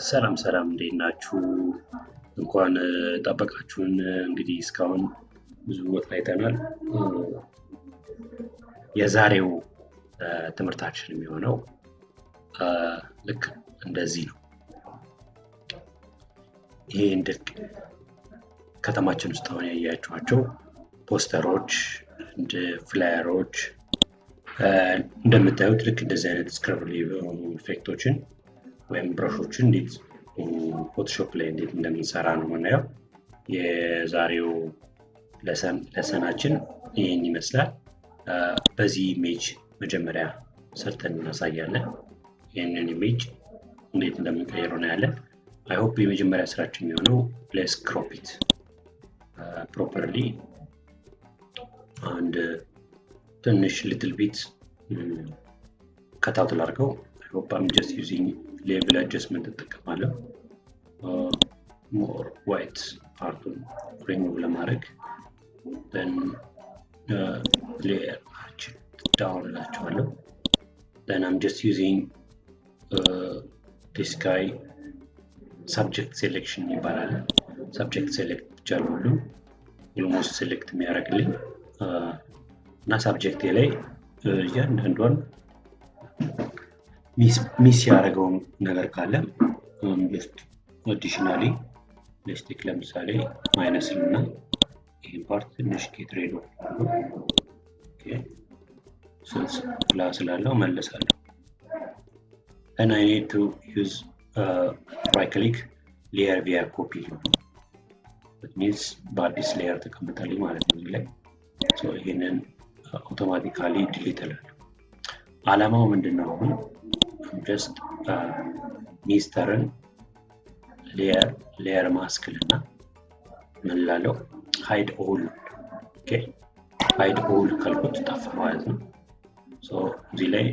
ሰላም ሰላም እንዴት ናችሁ? እንኳን ጠበቃችሁን። እንግዲህ እስካሁን ብዙ ወጥ አይተናል። የዛሬው ትምህርታችን የሚሆነው ልክ እንደዚህ ነው። ይሄ እንደ ከተማችን ውስጥ አሁን ያያችኋቸው ፖስተሮች እንደ ፍላየሮች እንደምታዩት ልክ እንደዚህ አይነት ስክሪብል ኢፌክቶችን ወይም ብረሾችን እንዴት ፎቶሾፕ ላይ እንዴት እንደምንሰራ ነው የምናየው። የዛሬው ለሰናችን ይህን ይመስላል። በዚህ ኢሜጅ መጀመሪያ ሰርተን እናሳያለን። ይህንን ኢሜጅ እንዴት እንደምንቀይረው እናያለን። አይ ሆፕ የመጀመሪያ ስራችን የሚሆነው ሌትስ ክሮፕ ኢት ፕሮፐርሊ አንድ ትንሽ ሊትል ቢት ከታውት ላድርገው። አይ ሆፕ አም ጀስት ዩዚንግ ሌቭል አጀስትመንት እጠቀማለሁ። ሞር ዋይት ፓርቱን ሪሙቭ ለማድረግ then layer down እላቸዋለሁ። then I'm just using this guy subject selection ይባላል። subject select ብቻ ነው ሁሉ almost select የሚያደርግልኝ እና subject ላይ እያንዳንዷን ሚስ ያደረገው ነገር ካለ just additionally let's take ለምሳሌ ማይነስ እና ይሄን ፓርት ትንሽ ጌት ሬድ ኦኬ since ክላስ ስላለው መለሳለሁ። and I need to use right click layer via copy that means በአዲስ ሌየር ተቀምጣልኝ ማለት ነው ላይ so ይሄንን አውቶማቲካሊ ዲሊት አደርጋለሁ። ዓላማው ምንድነው? አሁን just ሚስተርን ሌየር ማስክልና ምን ላለው hide all ኦኬ hide all ካልኩት ጠፋ ማለት ነው። so እዚህ ላይ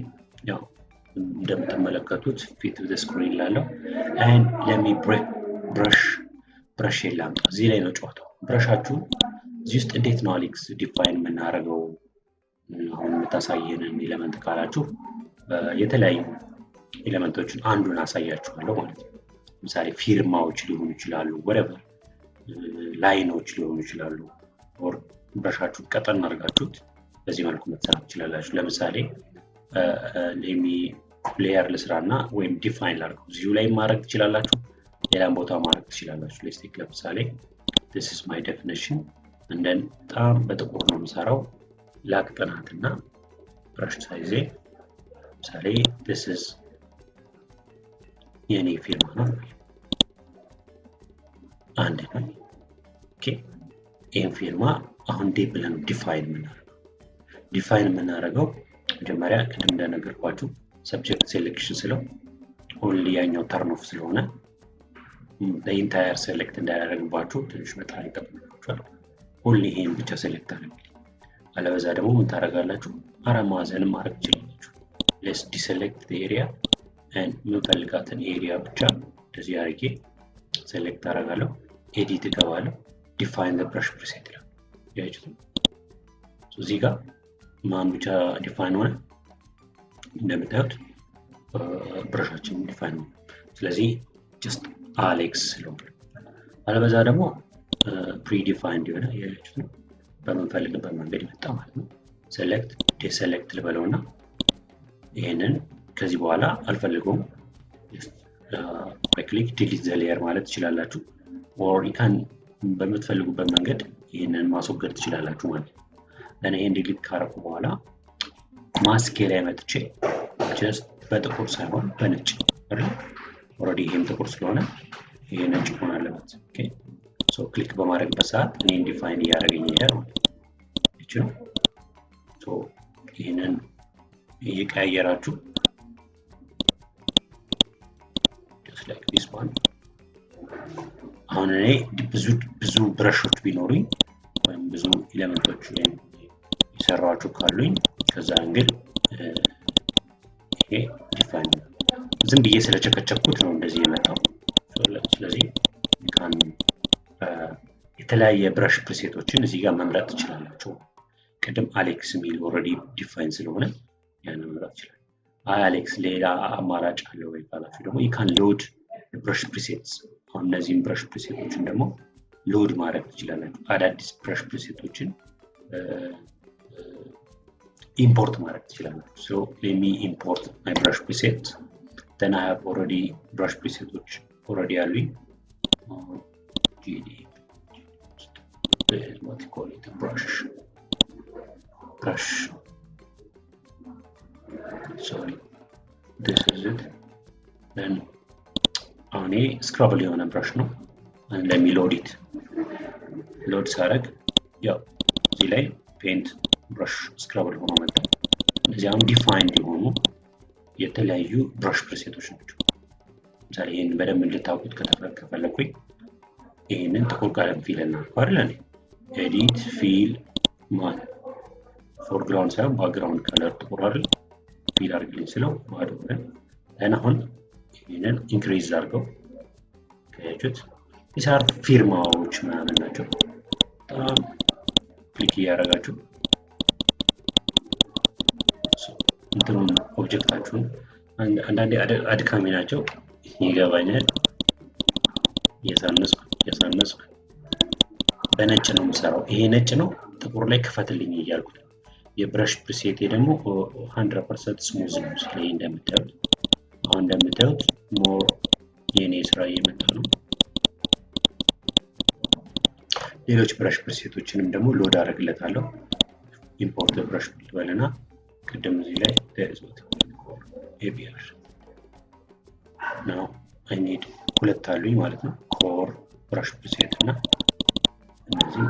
ያው እንደምትመለከቱት ፊት ወደ ስክሪን ላለው and let me brush ላምጣ። እዚህ ላይ ነው ጨዋታው። ብረሻችሁ እዚህ ውስጥ እንዴት ነው አሌክስ ዲፋይን የምናደርገው አሁን የምታሳየንን ኤሌመንት ካላችሁ የተለያዩ ኤሌመንቶችን አንዱን አሳያችኋለሁ ማለት ነው። ለምሳሌ ፊርማዎች ሊሆኑ ይችላሉ፣ whatever ላይኖች ሊሆኑ ይችላሉ። ኦር ብረሻችሁ ቀጠን አድርጋችሁት በዚህ መልኩ መስራት ትችላላችሁ። ለምሳሌ ሌሚ ሌየር ልስራና ወይም ዲፋይን ላድርገው። እዚሁ ላይ ማድረግ ትችላላችሁ፣ ሌላም ቦታ ማድረግ ትችላላችሁ። ለምሳሌ this is my definition and then በጣም በጥቁር ነው የምሰራው። ላክ ጥናትና ብረሽ ሳይዜ ለምሳሌ this is የኔ ፊርማ ነው አንድ ነው። ኦኬ ይሄን ፊርማ አሁን ዴ ብለን ዲፋይን የምናደርገው መጀመሪያ ቅድም እንደነገርኳችሁ ሰብጀክት ሴሌክሽን ስለው ኦንሊ ያኛው ተርን ኦፍ ስለሆነ ለኢንታየር ሴሌክት እንዳያደርግባችሁ ትንሽ መጣር ይጠብቃችኋል። ኦንሊ ይሄን ብቻ ሴሌክት አድርጉ። አለበዛ ደግሞ ምን ታደርጋላችሁ? አራት ማዕዘንም ማድረግ ትችላላችሁ። ሌትስ ዲሴሌክት ዘ ኤሪያ and የምፈልጋትን ኤሪያ ብቻ እንደዚህ አድርጌ ሴሌክት አደርጋለሁ። ኤዲት እገባለሁ። ዲፋይን ዘ ብረሽ ፕሪሴት ይላል። ያያችሁት እዚህ ጋር ማን ብቻ ዲፋይን ሆነ? እንደምታዩት ብረሻችን ዲፋይን ሆነ። ስለዚህ ጀስት አሌክስ ስለሆነ አለበዛ ደግሞ ፕሪዲፋይንድ የሆነ ያያችሁት ነው። በምንፈልግበት መንገድ ይመጣ ማለት ነው። ሴሌክት ዲሴሌክት ልበለውና ይሄንን ከዚህ በኋላ አልፈልገውም ክሊክ ዲሊት ዘ ሌየር ማለት ትችላላችሁ። ኦር ይካን በምትፈልጉበት መንገድ ይሄንን ማስወገድ ትችላላችሁ ማለት ነው። ለኔ ይሄን ዲሊት ካረኩ በኋላ ማስክ ላይ መጥቼ ጀስት በጥቁር ሳይሆን በነጭ አይደል? ኦሬዲ ይሄም ጥቁር ስለሆነ ይሄ ነጭ ሆነ አለበት። ኦኬ ሶ ክሊክ በማድረግበት ሰዓት እኔን ዲፋይን እያደረገኝ ይሄዳል ማለት ነው። ሶ ይሄንን እየቀያየራችሁ like this one አሁን እኔ ብዙ ብረሾች ቢኖሩኝ ወይም ብዙ ኤሌመንቶች ወይም የሰራኋቸው ካሉኝ ከዛ እንግዲህ ይሄ ዲፋይን ዝም ብዬ ስለቸከቸኩት ነው እንደዚህ የመጣው። ስለዚህ ካን የተለያየ ብረሽ ፕሪሴቶችን እዚህ ጋር መምረጥ ትችላላችሁ። ቅድም አሌክስ የሚል ኦልሬዲ ዲፋይን ስለሆነ ያንን መምረጥ ይችላል። አሌክስ ሌላ አማራጭ አለው ወይ ካላችሁ ደግሞ you can load ብረሽ ፕሪሴትስ አሁን እነዚህን ብረሽ ፕሪሴቶችን ደግሞ ሎድ ማድረግ ትችላላችሁ። አዳዲስ ብረሽ ፕሪሴቶችን import ማድረግ ትችላላችሁ። so let me import my brush preset. then I have already brush presets already አሉኝ gd what you call it brush sorry this is it. then አሁን ስክራብል የሆነ ብራሽ ነው and let me load it. ሎድ ሳረግ ያው እዚህ ላይ ፔንት ብራሽ ስክራብል ሆኖ መጣ። እዚያም ዲፋይንድ የሆኑ የተለያዩ ብራሽ ፕሪሴቶች ናቸው። ለምሳሌ ይሄን በደንብ እንድታውቁት ከፈለኩኝ ይሄንን ጥቁር ቀለም ፊል እናድርገው አይደል? ኤዲት ፊል ማን ፎርግራውንድ ሳይሆን ባክግራውንድ ከለር ጥቁር አይደል? ፊል አድርግልኝ ስለው ባዶ ሆነ። አሁን ይሄንን ኢንክሪዝ አድርገው ከያችሁት ይሳር ፊርማዎች ምናምን ናቸው። በጣም ክሊክ እያደረጋችሁ እንትኑን ኦብጀክታችሁን አንዳንዴ አድካሚ ናቸው ይገባኛል። የሳነስኩ በነጭ ነው የምሰራው። ይሄ ነጭ ነው ጥቁር ላይ ክፈትልኝ እያልኩት። የብረሽ ፕሪሴቴ ደግሞ 100% ስሙዝ ነው። ስለዚህ እንደምታዩት ሞር የኔ ስራ እየመጣ ነው። ሌሎች ብረሽ ፕሪሴቶችንም ደግሞ ሎድ አደርግለታለሁ። ኢምፖርት ብረሽ ልበልና ቅድም እዚህ ላይ ተያይዞት ኤቢአር ነው I need ሁለት አሉኝ ማለት ነው። ኮር ብረሽ ፕሪሴት እና እነዚህ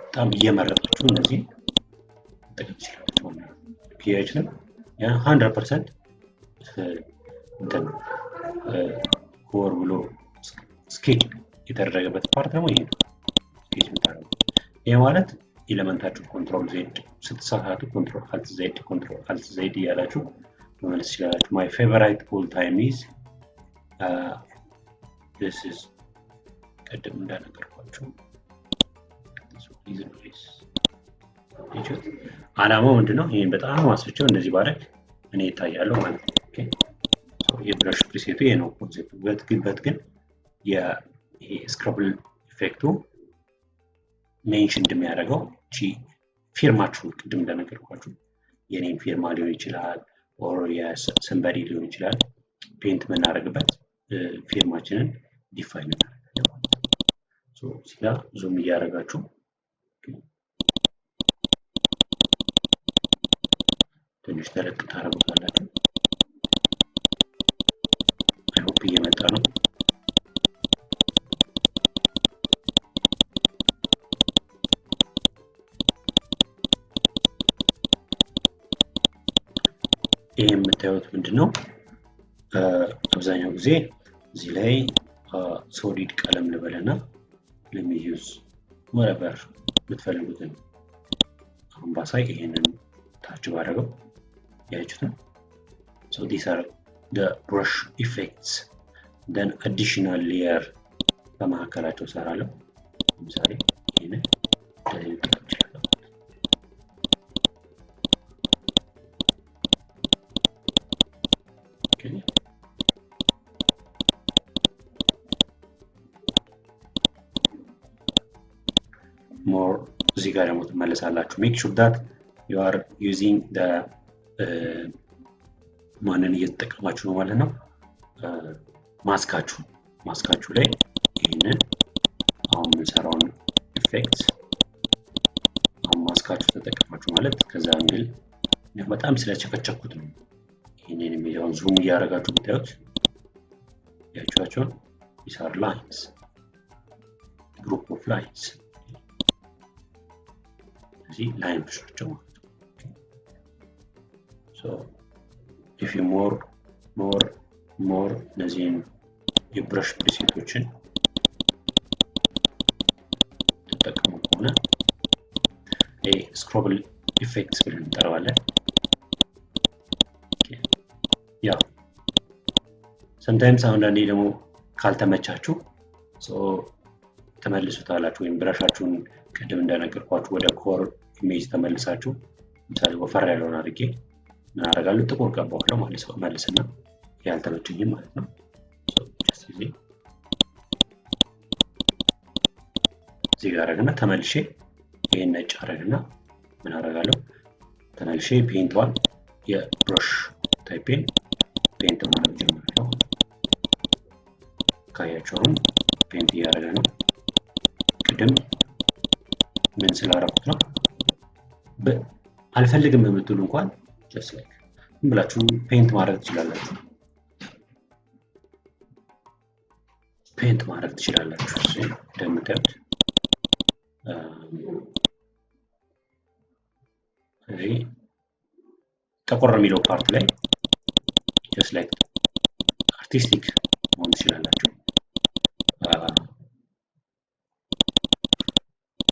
በጣም እየመረጣችሁ እነዚህ ጥቅም ሲላችሁ ነው ፒኤችንም ያ 100% እንትን ኮር ብሎ ስኬች የተደረገበት ፓርት ደግሞ ይሄ ነው። ስኬች የምታደርጉ ይሄ ማለት ኤሌመንታችሁ ኮንትሮል ዜድ ስትሳሳቱ ኮንትሮል አልት ዜድ እያላችሁ መመለስ ይችላላችሁ። my favorite all time is this is ቅድም እንዳነገርኳችሁ አላማው ምንድነው? ይሄን በጣም አስፍቼው እንደዚህ ባረግ እኔ ይታያለሁ ማለት ነው። ኦኬ ሶ የብረሽ ፕሪሴቱ ይሄ ነው ኮንሴፕቱ። ግን ይሄ ስክራብል ኢፌክቱ ሜንሽን እንደሚያደርገው እቺ ፊርማችሁ ቅድም እንደነገርኳችሁ የኔን ፊርማ ሊሆን ይችላል ኦር የሰምበዲ ሊሆን ይችላል። ፔንት የምናደርግበት ፊርማችንን ዲፋይን እናደርጋለን ማለት ነው። ሶ እዚህ ጋር ዙም እያደረጋችሁ ትንሽ ተለቅ ታደርጉታላችሁ። አይ ሆፕ እየመጣ ነው። ይሄ የምታዩት ምንድነው? አብዛኛው ጊዜ እዚህ ላይ ሶሊድ ቀለም ልበልና ለሚዩዝ ወረበር የምትፈልጉትን አሁን ባሳይ ይሄንን ታች ባደረገው ያያችሁት። so these are the brush effects. then additional layer በመካከላቸው ሰራለሁ። ለምሳሌ ይሄንን እንደዚህ ልጠቀም more እዚህ ጋር ደግሞ ትመለሳላችሁ። make sure that you are using the ማንን እየተጠቀማችሁ ነው ማለት ነው። ማስካችሁ ላይ ይሄንን አሁን የምንሰራውን ኢፌክት አሁን ማስካችሁ ተጠቀማችሁ ማለት ከዛ እንግል በጣም ስለቸከቸኩት ነው። ይሄንን የሚለውን ዙም እያደረጋችሁ ብታዩት ያቻችሁን these are lines group of lines እዚህ ላይኖች ናቸው ማለት ነው። so if you more እነዚህን የብረሽ ፕሪሴቶችን ተጠቀሙ ከሆነ ስክራብል ኢፌክትስ ብለን እንጠራዋለን። ያ sometimes አንዳንዴ ደግሞ ካልተመቻችሁ ተመልሱታላችሁ ወይም ብረሻችሁን ቅድም እንደነገርኳችሁ ወደ ኮር ኢሜጅ ተመልሳችሁ ለምሳሌ ወፈር ያለውን አድርጌ ምን አደርጋለሁ ጥቁር ቀባዋለሁ ማለት ነው። መልስና ያልተመቸኝም ማለት ነው። እዚህ ጋር አደረግና ተመልሼ ይሄን ነጭ አደረግና ምን አደርጋለሁ ተመልሼ ፔንቷን የብሩሽ ታይፔን ፔንት ማድረግ ጀምራለሁ። ካያችሁ ፔንት እያደረገ ነው። ቅድም ምን ስላደረኩት ነው አልፈልግም የምትሉ እንኳን just like ብላችሁ ፔንት ማድረግ ትችላላችሁ። ፔንት ማድረግ ትችላላችሁ። እንደምታዩት እዚህ ጠቆር የሚለው ፓርት ላይ just like አርቲስቲክ መሆን ትችላላችሁ።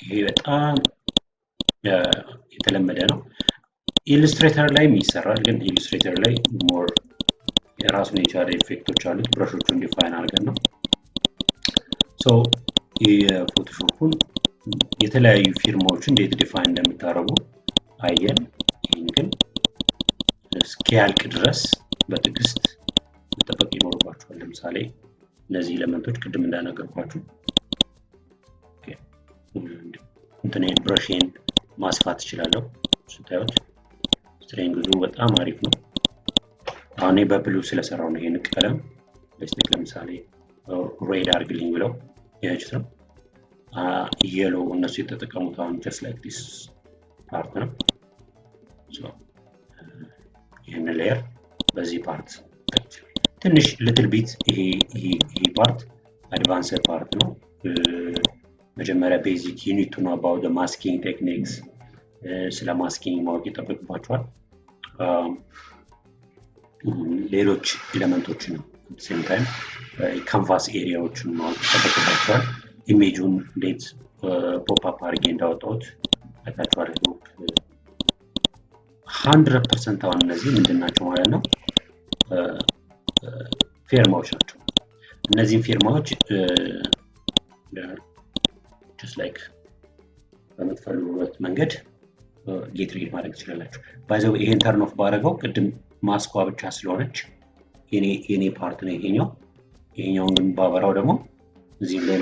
ይሄ በጣም የተለመደ ነው። ኢሉስትሬተር ላይም ይሰራል፣ ግን ኢሉስትሬተር ላይ ሞር የራሱን የቻለ ኢፌክቶች አሉት። ብረሾቹን ዲፋይን አድርገን ነው። ሶ የፎቶሾፑን የተለያዩ ፊርማዎችን እንዴት ዲፋይን እንደምታደርጉ አየን። ይህን ግን እስኪያልቅ ድረስ በትዕግስት መጠበቅ ይኖርባችኋል። ለምሳሌ እነዚህ ኤሌመንቶች ቅድም እንዳነገርኳችሁ እንትኔን ብረሽን ማስፋት እችላለሁ። ስታዩት ስትሬንግዙ በጣም አሪፍ ነው። አሁን በብሉ ስለሰራው ነው። ይሄን ቀለም በስቲክ ለምሳሌ ሬድ አድርግልኝ ብለው ያጅት ነው። የሎ እነሱ የተጠቀሙት አሁን just like this ፓርት ነው። ይሄን ሌየር በዚህ ፓርት ትንሽ little bit ይሄ ፓርት አድቫንስድ ፓርት ነው። መጀመሪያ ቤዚክ you need to know about the masking techniques ስለ ማስኪንግ ማወቅ ይጠበቅባችኋል። ሌሎች ኤሌመንቶችን ሴም ታይም ካንቫስ ኤሪያዎችን ማወቅ ይጠበቅባችኋል። ኢሜጁን እንዴት ፖፕ አፕ አድርጌ እንዳወጣሁት አይታችኋል። 100% አሁን እነዚህ ምንድን ናቸው ማለት ነው? ፊርማዎች ናቸው። እነዚህን ፊርማዎች just like በምትፈልጉበት መንገድ ጌት ሪድ ማድረግ ትችላላችሁ። ባይዘው ይሄን ተርን ኦፍ ባደረገው ቅድም ማስኳ ብቻ ስለሆነች የኔ ፓርት ነው ይሄኛው። ይሄኛውን ግን ባበራው ደግሞ እዚህም ላይ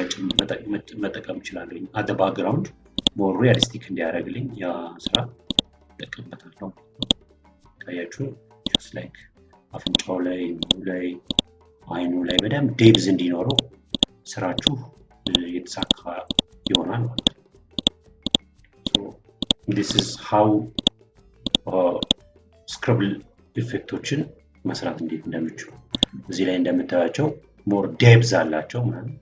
መጠቀም እችላለሁ። አት ባክግራውንድ ሞር ሪያሊስቲክ እንዲያደርግልኝ ያ ስራ እጠቀምበታለሁ። ታያችሁ just like አፍንጫው ላይ አይኑ ላይ በደንብ ዴፕዝ እንዲኖረው ስራችሁ የተሳካ ይሆናል ማለት ነው። this is how ስክሪብል ኢፌክቶችን መስራት እንዴት እንደምችሉ እዚህ ላይ እንደምታያቸው ሞር ዴፕዝ አላቸው ማለት ነው።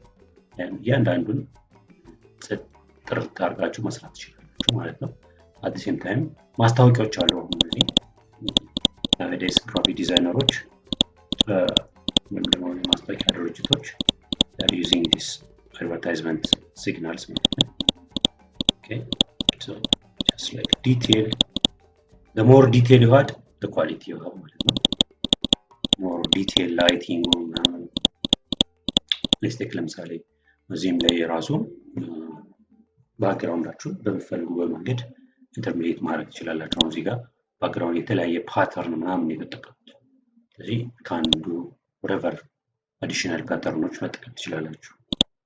እያንዳንዱን ጥርት አድርጋችሁ መስራት ትችላላችሁ ማለት ነው። at the same time ማስታወቂያዎች አሉ። እነዚህ nowadays ግራፊክ ዲዛይነሮች ወይም ደግሞ ማስታወቂያ ድርጅቶች are using this advertisement signals ማለት ነው። okay so just like detail, the more detail you add the quality you have ማለት ነው። more detail lighting ሊስቲክ ለምሳሌ እዚህም ላይ የራሱ ባክግራውንዳችሁ በምትፈልጉበት መንገድ ኢንተርሚዲየት ማድረግ ትችላላችሁ። እዚህ ጋር ባክግራውንድ የተለያየ ፓተርን ምናምን የተጠቀሙት ስለዚህ ከአንዱ whatever additional ፓተርኖች መጠቀም ትችላላችሁ።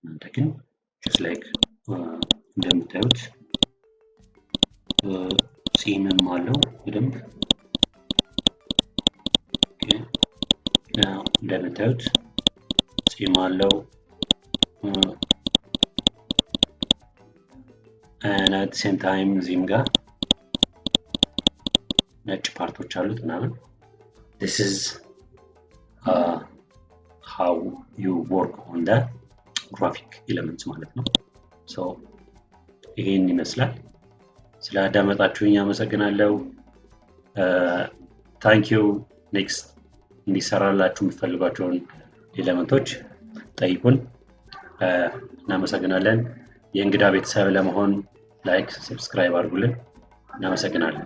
እናንተ ግን just like እንደምታዩት ጺምም አለው በደንብ እንደምታዩት ጺም አለው and at the same time እዚህም ጋር ነጭ ፓርቶች አሉት ምናምን this is how you work on the graphic elements ማለት ነው። so ይሄን ይመስላል። ስላዳመጣችሁኝ አመሰግናለሁ። thank you next እንዲሰራላችሁ የምትፈልጓቸውን ኤሌመንቶች ጠይቁን። እናመሰግናለን። የእንግዳ ቤተሰብ ለመሆን ላይክ ሰብስክራይብ አድርጉልን። እናመሰግናለን።